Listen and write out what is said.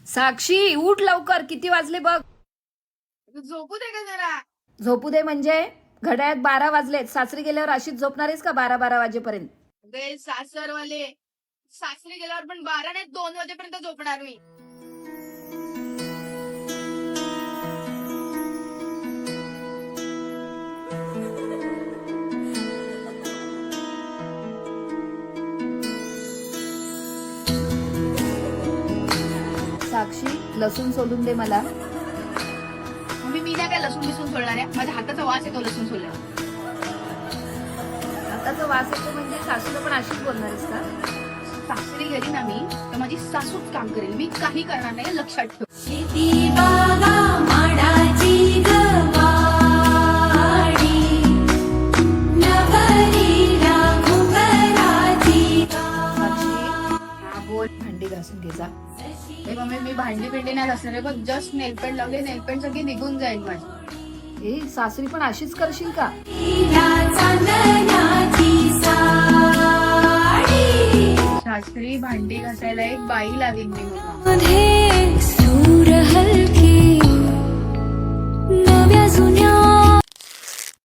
साक्षी उठ लवकर, किती वाजले बघ. झोपू दे का जरा. झोपू दे म्हणजे? घड्याळात 12 वाजलेत. सासरी गेल्यावर अशीच झोपणारेस का 12-12 वाजेपर्यंत? सासरवाले सासरी गेल्यावर पण 12 नाही 2 वाजेपर्यंत झोपणार मी. साक्षी लसूण सोलून दे मला. मी नाही काय लसूण बिसून सोडणार आहे. माझ्या हाताचा वास येतो लसूण सोडल्यावर. हाताचा वास येतो म्हणजे सासूला पण अशीच बोलणारेस का? सासरी गेली ना मी तर माझी सासूच काम करेल. मी काही करणार नाही, लक्षात ठेव. भांडी घासून घे जा. मम्मी मी भांडी पिंडी नाही घासणार आहे बघ. जस्ट नेलपेंट लावले, नेलपेंट सगळी निघून जाईल माझी. ए सासरी पण अशीच करशील का? सासरी भांडी घासायला एक बाई लावीन मी. सूर हलकी नव्या जुन्या